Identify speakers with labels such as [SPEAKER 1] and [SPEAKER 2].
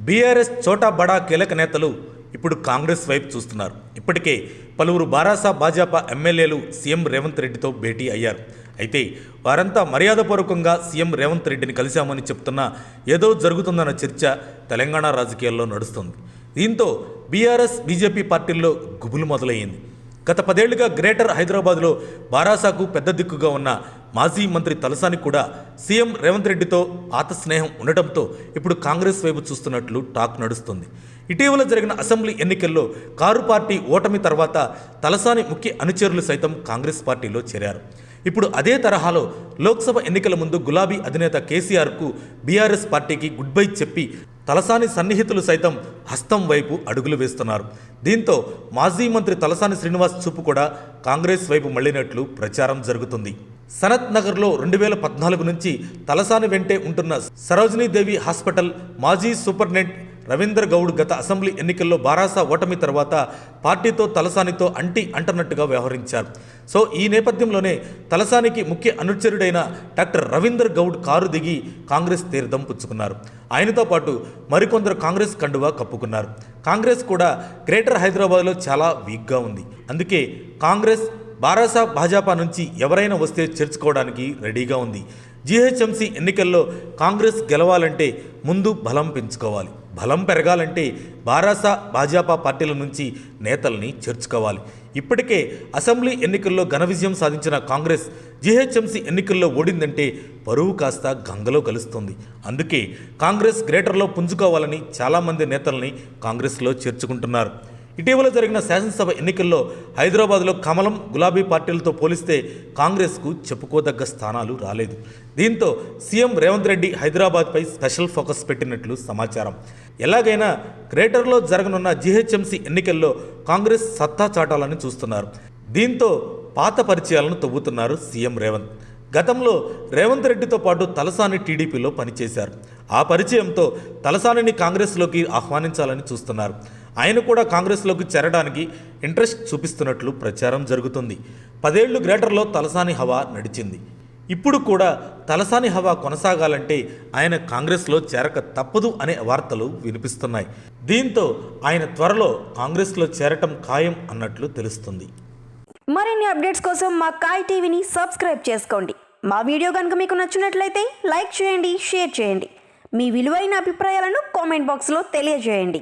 [SPEAKER 1] BRS చోటా బడా కీలక నేతలు ఇప్పుడు కాంగ్రెస్ వైపు చూస్తున్నారు. ఇప్పటికే పలువురు బారాసా భాజపా ఎమ్మెల్యేలు సీఎం రేవంత్ రెడ్డితో భేటీ అయ్యారు. అయితే వారంతా మర్యాదపూర్వకంగా సీఎం రేవంత్ రెడ్డిని కలిశామని చెప్తున్నా ఏదో జరుగుతుందన్న చర్చ తెలంగాణ రాజకీయాల్లో నడుస్తుంది. దీంతో బీఆర్ఎస్ బీజేపీ పార్టీల్లో గుబులు మొదలయ్యింది. గత 10 ఏళ్లుగా గ్రేటర్ హైదరాబాద్లో బారాసాకు పెద్ద దిక్కుగా ఉన్న మాజీ మంత్రి తలసాని కూడా సీఎం రేవంత్ రెడ్డితో పాత స్నేహం ఉండటంతో ఇప్పుడు కాంగ్రెస్ వైపు చూస్తున్నట్లు టాక్ నడుస్తుంది. ఇటీవల జరిగిన అసెంబ్లీ ఎన్నికల్లో కారు పార్టీ ఓటమి తర్వాత తలసాని ముఖ్య అనుచరులు సైతం కాంగ్రెస్ పార్టీలో చేరారు. ఇప్పుడు అదే తరహాలో లోక్సభ ఎన్నికల ముందు గులాబీ అధినేత కేసీఆర్కు బీఆర్ఎస్ పార్టీకి గుడ్ బై చెప్పి తలసాని సన్నిహితులు సైతం హస్తం వైపు అడుగులు వేస్తున్నారు. దీంతో మాజీ మంత్రి తలసాని శ్రీనివాస్ చూపు కూడా కాంగ్రెస్ వైపు మళ్లినట్లు ప్రచారం జరుగుతుంది. సనత్ నగర్లో 2014 నుంచి తలసాని వెంటే ఉంటున్న సరోజినీదేవి హాస్పిటల్ మాజీ సూపరింటెండెంట్ రవీందర్ గౌడ్ గత అసెంబ్లీ ఎన్నికల్లో బారాసా ఓటమి తర్వాత పార్టీతో తలసానితో అంటనట్టుగా వ్యవహరించారు. సో ఈ నేపథ్యంలోనే తలసానికి ముఖ్య అనుచరుడైన డాక్టర్ రవీందర్ గౌడ్ కారు దిగి కాంగ్రెస్ తీర్థం పుచ్చుకున్నారు. ఆయనతో పాటు మరికొందరు కాంగ్రెస్ కండువా కప్పుకున్నారు. కాంగ్రెస్ కూడా గ్రేటర్ హైదరాబాద్లో చాలా వీక్గా ఉంది. అందుకే కాంగ్రెస్ బారాసా భాజపా నుంచి ఎవరైనా వస్తే చేర్చుకోవడానికి రెడీగా ఉంది. జీహెచ్ఎంసీ ఎన్నికల్లో కాంగ్రెస్ గెలవాలంటే ముందు బలం పెంచుకోవాలి. బలం పెరగాలంటే బారాసా భాజపా పార్టీల నుంచి నేతల్ని చేర్చుకోవాలి. ఇప్పటికే అసెంబ్లీ ఎన్నికల్లో ఘన విజయం సాధించిన కాంగ్రెస్ జీహెచ్ఎంసీ ఎన్నికల్లో ఓడిందంటే పరువు కాస్త గంగలో కలుస్తుంది. అందుకే కాంగ్రెస్ గ్రేటర్లో పుంజుకోవాలని చాలామంది నేతల్ని కాంగ్రెస్లో చేర్చుకుంటున్నారు. ఇటీవల జరిగిన శాసనసభ ఎన్నికల్లో హైదరాబాద్లో కమలం గులాబీ పార్టీలతో పోలిస్తే కాంగ్రెస్కు చెప్పుకోదగ్గ స్థానాలు రాలేదు. దీంతో సీఎం రేవంత్ రెడ్డి హైదరాబాద్పై స్పెషల్ ఫోకస్ పెట్టినట్లు సమాచారం. ఎలాగైనా గ్రేటర్లో జరగనున్న జీహెచ్ఎంసీ ఎన్నికల్లో కాంగ్రెస్ సత్తా చాటాలని చూస్తున్నారు. దీంతో పాత పరిచయాలను తవ్వుతున్నారు సీఎం రేవంత్. గతంలో రేవంత్ రెడ్డితో పాటు తలసాని టీడీపీలో పనిచేశారు. ఆ పరిచయంతో తలసానిని కాంగ్రెస్లోకి ఆహ్వానించాలని చూస్తున్నారు. ఆయన కూడా కాంగ్రెస్లోకి చేరడానికి ఇంట్రెస్ట్ చూపిస్తున్నట్లు ప్రచారం జరుగుతుంది. 10 ఏళ్లు గ్రేటర్లో తలసాని హవా నడిచింది. ఇప్పుడు కూడా తలసాని హవా కొనసాగాలంటే ఆయన కాంగ్రెస్లో చేరక తప్పదు అనే వార్తలు వినిపిస్తున్నాయి. దీంతో ఆయన త్వరలో కాంగ్రెస్లో చేరటం ఖాయం అన్నట్లు తెలుస్తుంది.
[SPEAKER 2] మరిన్ని అప్డేట్స్ కోసం మా కాయ్ టీవీని సబ్స్క్రైబ్ చేసుకోండి. మా వీడియో కనుక మీకు నచ్చినట్లయితే లైక్ చేయండి, షేర్ చేయండి. మీ విలువైన అభిప్రాయాలను కామెంట్ బాక్స్లో తెలియజేయండి.